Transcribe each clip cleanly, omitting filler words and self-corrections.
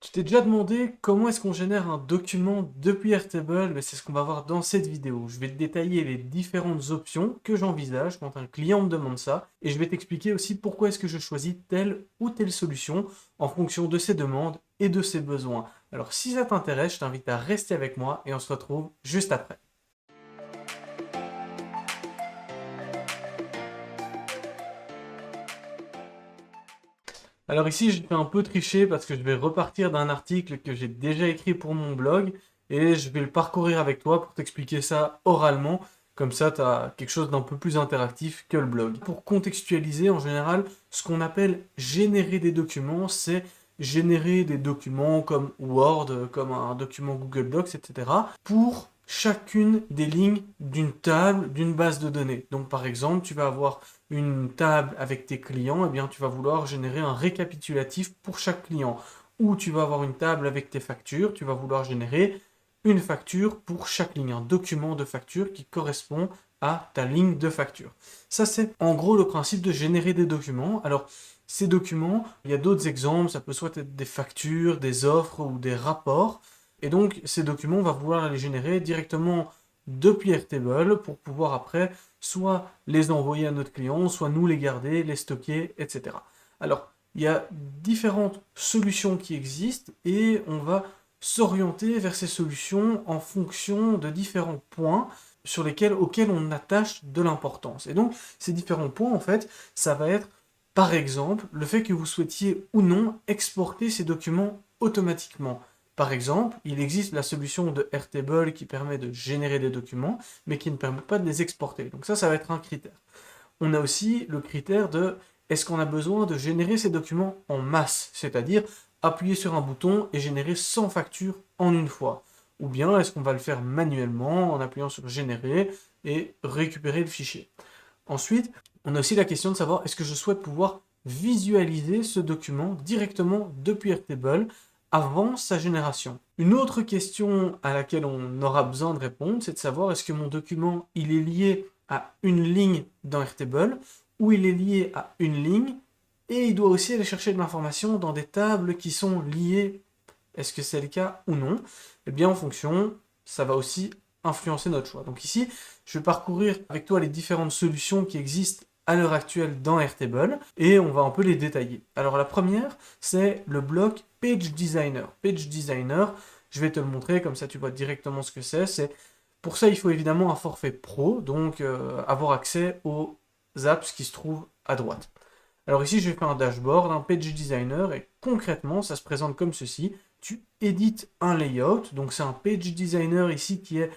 Tu t'es déjà demandé comment est-ce qu'on génère un document depuis Airtable? Mais c'est ce qu'on va voir dans cette vidéo. Je vais te détailler les différentes options que j'envisage quand un client me demande ça, et je vais t'expliquer aussi pourquoi est-ce que je choisis telle ou telle solution en fonction de ses demandes et de ses besoins. Alors si ça t'intéresse, je t'invite à rester avec moi et on se retrouve juste après. Alors ici, je vais un peu tricher parce que je vais repartir d'un article que j'ai déjà écrit pour mon blog et je vais le parcourir avec toi pour t'expliquer ça oralement. Comme ça, tu as quelque chose d'un peu plus interactif que le blog. Pour contextualiser, en général, ce qu'on appelle générer des documents, c'est générer des documents comme Word, comme un document Google Docs, etc. pour chacune des lignes d'une table, d'une base de données. Donc par exemple, tu vas avoir une table avec tes clients, eh bien, tu vas vouloir générer un récapitulatif pour chaque client. Ou tu vas avoir une table avec tes factures, tu vas vouloir générer une facture pour chaque ligne, un document de facture qui correspond à ta ligne de facture. Ça, c'est en gros le principe de générer des documents. Alors, ces documents, il y a d'autres exemples, ça peut soit être des factures, des offres ou des rapports. Et donc, ces documents, on va vouloir les générer directement depuis Airtable pour pouvoir après soit les envoyer à notre client, soit nous les garder, les stocker, etc. Alors, il y a différentes solutions qui existent et on va s'orienter vers ces solutions en fonction de différents points auxquels on attache de l'importance. Et donc, ces différents points, en fait, ça va être, par exemple, le fait que vous souhaitiez ou non exporter ces documents automatiquement. Par exemple, il existe la solution de Airtable qui permet de générer des documents, mais qui ne permet pas de les exporter. Donc ça va être un critère. On a aussi le critère de est-ce qu'on a besoin de générer ces documents en masse, c'est-à-dire appuyer sur un bouton et générer 100 factures en une fois. Ou bien est-ce qu'on va le faire manuellement en appuyant sur générer et récupérer le fichier. Ensuite, on a aussi la question de savoir est-ce que je souhaite pouvoir visualiser ce document directement depuis Airtable avant sa génération. Une autre question à laquelle on aura besoin de répondre, c'est de savoir est-ce que mon document il est lié à une ligne dans Airtable ou il est lié à une ligne et il doit aussi aller chercher de l'information dans des tables qui sont liées. Est-ce que c'est le cas ou non? Eh bien en fonction, ça va aussi influencer notre choix. Donc ici, je vais parcourir avec toi les différentes solutions qui existent à l'heure actuelle dans Airtable et on va un peu les détailler. Alors la première, c'est le bloc Page Designer. Page Designer, je vais te le montrer, comme ça tu vois directement ce que c'est. Pour ça, il faut évidemment un forfait pro, donc avoir accès aux apps qui se trouvent à droite. Alors ici, je vais faire un dashboard, un Page Designer, et concrètement, ça se présente comme ceci. Tu édites un layout, donc c'est un Page Designer ici qui est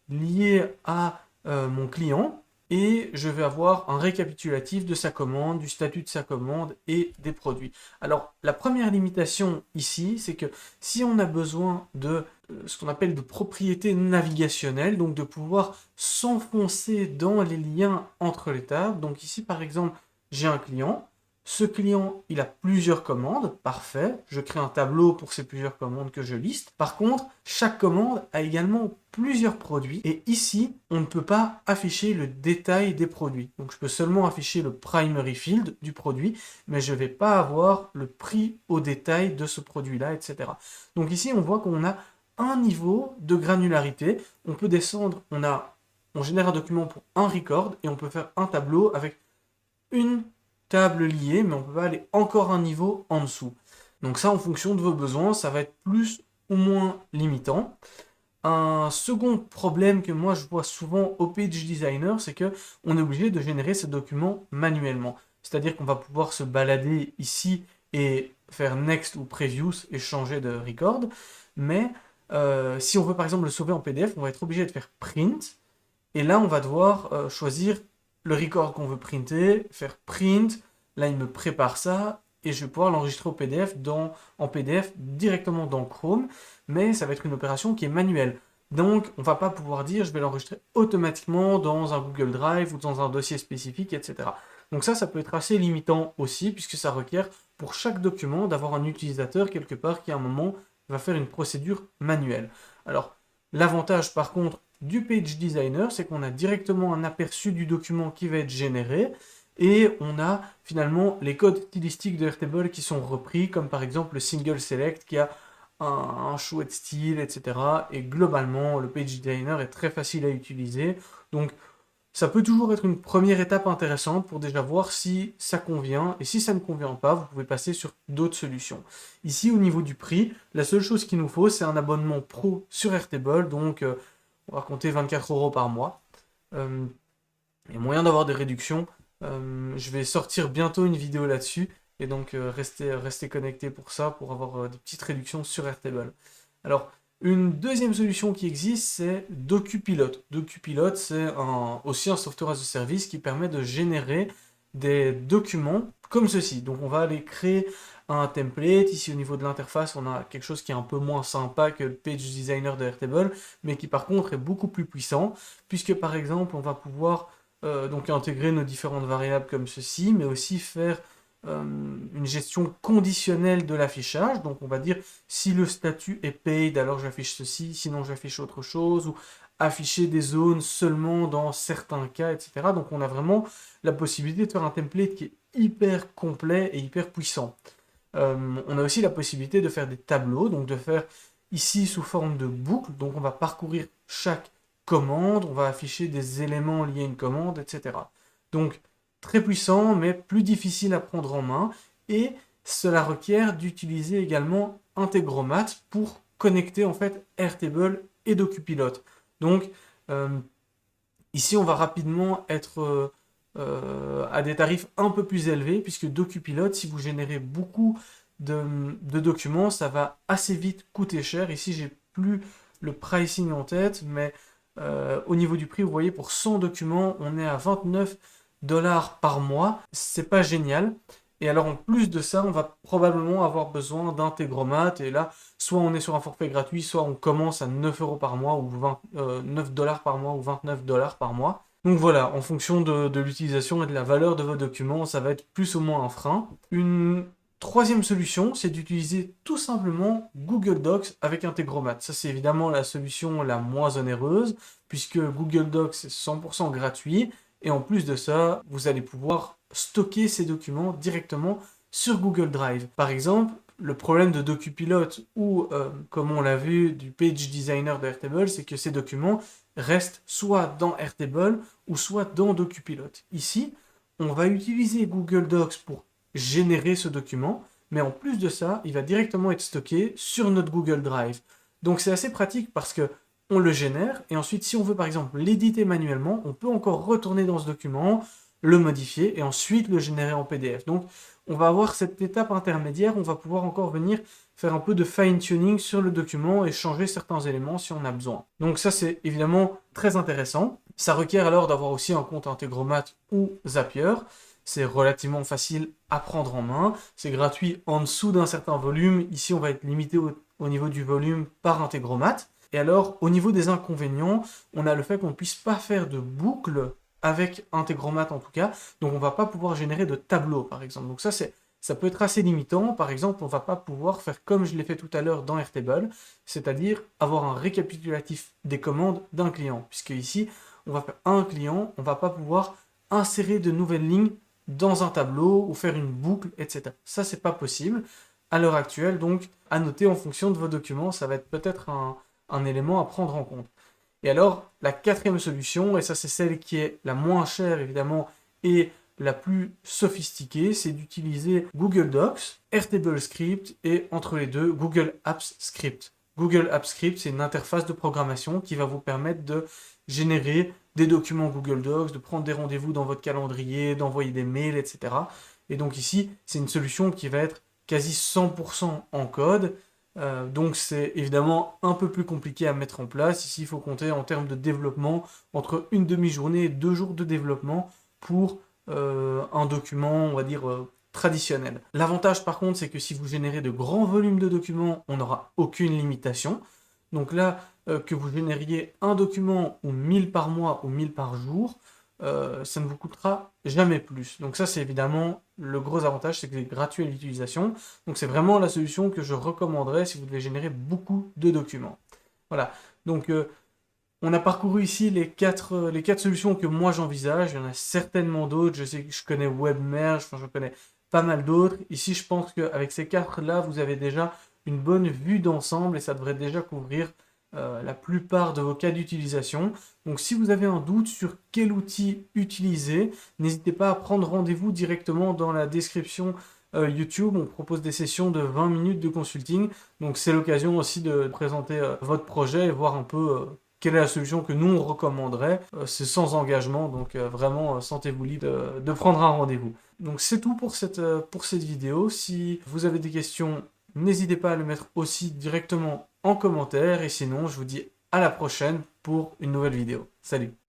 lié à mon client, et je vais avoir un récapitulatif de sa commande, du statut de sa commande et des produits. Alors, la première limitation ici, c'est que si on a besoin de ce qu'on appelle de propriétés navigationnelles, donc de pouvoir s'enfoncer dans les liens entre les tables, donc ici par exemple, j'ai un client, ce client, il a plusieurs commandes, parfait, je crée un tableau pour ces plusieurs commandes que je liste. Par contre, chaque commande a également plusieurs produits, et ici, on ne peut pas afficher le détail des produits. Donc je peux seulement afficher le primary field du produit, mais je ne vais pas avoir le prix au détail de ce produit-là, etc. Donc ici, on voit qu'on a un niveau de granularité, on peut descendre, on génère un document pour un record, et on peut faire un tableau avec une table liée, mais on peut pas aller encore un niveau en dessous. Donc ça, en fonction de vos besoins, ça va être plus ou moins limitant. Un second problème que moi je vois souvent au Page Designer, c'est que on est obligé de générer ces documents manuellement. C'est-à-dire qu'on va pouvoir se balader ici et faire Next ou Previous et changer de record. Mais si on veut par exemple le sauver en PDF, on va être obligé de faire Print. Et là, on va devoir choisir le record qu'on veut printer, faire print. Là, il me prépare ça et je vais pouvoir l'enregistrer au PDF en PDF directement dans Chrome, mais ça va être une opération qui est manuelle. Donc, on ne va pas pouvoir dire je vais l'enregistrer automatiquement dans un Google Drive ou dans un dossier spécifique, etc. Donc ça peut être assez limitant aussi, puisque ça requiert pour chaque document d'avoir un utilisateur quelque part qui à un moment va faire une procédure manuelle. Alors, l'avantage par contre du Page Designer, c'est qu'on a directement un aperçu du document qui va être généré et on a finalement les codes stylistiques de Airtable qui sont repris, comme par exemple le single select qui a un chouette style, etc. Et globalement, le page designer est très facile à utiliser. Donc, ça peut toujours être une première étape intéressante pour déjà voir si ça convient. Et si ça ne convient pas, vous pouvez passer sur d'autres solutions. Ici, au niveau du prix, la seule chose qu'il nous faut, c'est un abonnement pro sur Airtable. Donc, on va compter 24 € par mois. Euh, il y a moyen d'avoir des réductions. Je vais sortir bientôt une vidéo là-dessus. Et donc, restez connectés pour ça, pour avoir des petites réductions sur Airtable. Alors, une deuxième solution qui existe, c'est DocuPilot. DocuPilot, c'est aussi un software as a service qui permet de générer des documents comme ceci. Donc, on va aller créer un template. Ici, au niveau de l'interface, on a quelque chose qui est un peu moins sympa que le Page Designer de Airtable, mais qui par contre est beaucoup plus puissant, puisque par exemple, on va pouvoir donc intégrer nos différentes variables comme ceci, mais aussi faire une gestion conditionnelle de l'affichage. Donc on va dire si le statut est paid, alors j'affiche ceci, sinon j'affiche autre chose, ou afficher des zones seulement dans certains cas, etc. Donc on a vraiment la possibilité de faire un template qui est hyper complet et hyper puissant. On a aussi la possibilité de faire des tableaux, donc de faire ici sous forme de boucle. Donc on va parcourir chaque commande, on va afficher des éléments liés à une commande, etc. Donc très puissant, mais plus difficile à prendre en main. Et cela requiert d'utiliser également Integromat pour connecter en fait Airtable et DocuPilot. Donc ici, on va rapidement être à des tarifs un peu plus élevés, puisque DocuPilot, si vous générez beaucoup de documents, ça va assez vite coûter cher. Ici, j'ai plus le pricing en tête, mais au niveau du prix, vous voyez, pour 100 documents, on est à 29 $ par mois. C'est pas génial. Et alors, en plus de ça, on va probablement avoir besoin d'Integromat. Et là, soit on est sur un forfait gratuit, soit on commence à 9 € par mois, ou 9 $ par mois, ou 29 $ par mois. Donc voilà, en fonction de l'utilisation et de la valeur de vos documents, ça va être plus ou moins un frein. Une troisième solution, c'est d'utiliser tout simplement Google Docs avec Integromat. Ça, c'est évidemment la solution la moins onéreuse, puisque Google Docs est 100% gratuit. Et en plus de ça, vous allez pouvoir stocker ces documents directement sur Google Drive. Par exemple, le problème de DocuPilot ou, comme on l'a vu, du Page Designer de Airtable, c'est que ces documents restent soit dans Airtable ou soit dans DocuPilot. Ici, on va utiliser Google Docs pour générer ce document, mais en plus de ça, il va directement être stocké sur notre Google Drive. Donc c'est assez pratique parce que on le génère, et ensuite si on veut par exemple l'éditer manuellement, on peut encore retourner dans ce document, le modifier, et ensuite le générer en PDF. Donc on va avoir cette étape intermédiaire, on va pouvoir encore venir faire un peu de fine-tuning sur le document et changer certains éléments si on a besoin. Donc ça c'est évidemment très intéressant. Ça requiert alors d'avoir aussi un compte Integromat ou Zapier. C'est relativement facile à prendre en main. C'est gratuit en dessous d'un certain volume. Ici on va être limité au niveau du volume par Integromat. Et alors, au niveau des inconvénients, on a le fait qu'on ne puisse pas faire de boucle avec Integromat en tout cas, donc on ne va pas pouvoir générer de tableau par exemple. Donc ça peut être assez limitant. Par exemple, on ne va pas pouvoir faire comme je l'ai fait tout à l'heure dans Airtable, c'est-à-dire avoir un récapitulatif des commandes d'un client. Puisque ici, on va faire un client, on ne va pas pouvoir insérer de nouvelles lignes dans un tableau ou faire une boucle, etc. Ça, c'est pas possible à l'heure actuelle. Donc, à noter en fonction de vos documents, ça va être peut-être un élément à prendre en compte. Et alors, la quatrième solution, et ça c'est celle qui est la moins chère évidemment et la plus sophistiquée, c'est d'utiliser Google Docs, Airtable Script et entre les deux Google Apps Script. Google Apps Script, c'est une interface de programmation qui va vous permettre de générer des documents Google Docs, de prendre des rendez-vous dans votre calendrier, d'envoyer des mails, etc. Et donc ici, c'est une solution qui va être quasi 100% en code. Donc c'est évidemment un peu plus compliqué à mettre en place. Ici, il faut compter en termes de développement entre une demi-journée et 2 jours de développement pour un document, on va dire, traditionnel. L'avantage par contre, c'est que si vous générez de grands volumes de documents, on n'aura aucune limitation. Donc là, que vous génériez un document ou 1000 par mois ou 1000 par jour, ça ne vous coûtera jamais plus. Donc ça, c'est évidemment le gros avantage, c'est que c'est gratuit à l'utilisation. Donc c'est vraiment la solution que je recommanderais si vous devez générer beaucoup de documents. Voilà. Donc on a parcouru ici les quatre solutions que moi j'envisage. Il y en a certainement d'autres. Je sais que je connais WebMerge, enfin je connais pas mal d'autres. Ici, je pense qu'avec ces quatre-là, vous avez déjà une bonne vue d'ensemble et ça devrait déjà couvrir la plupart de vos cas d'utilisation. Donc si vous avez un doute sur quel outil utiliser, n'hésitez pas à prendre rendez-vous directement dans la description YouTube. On propose des sessions de 20 minutes de consulting. Donc c'est l'occasion aussi de présenter votre projet et voir un peu quelle est la solution que nous on recommanderait. C'est sans engagement, donc vraiment sentez-vous libre de prendre un rendez-vous. Donc c'est tout pour cette vidéo. Si vous avez des questions, n'hésitez pas à le mettre aussi directement en commentaire. Et sinon, je vous dis à la prochaine pour une nouvelle vidéo. Salut!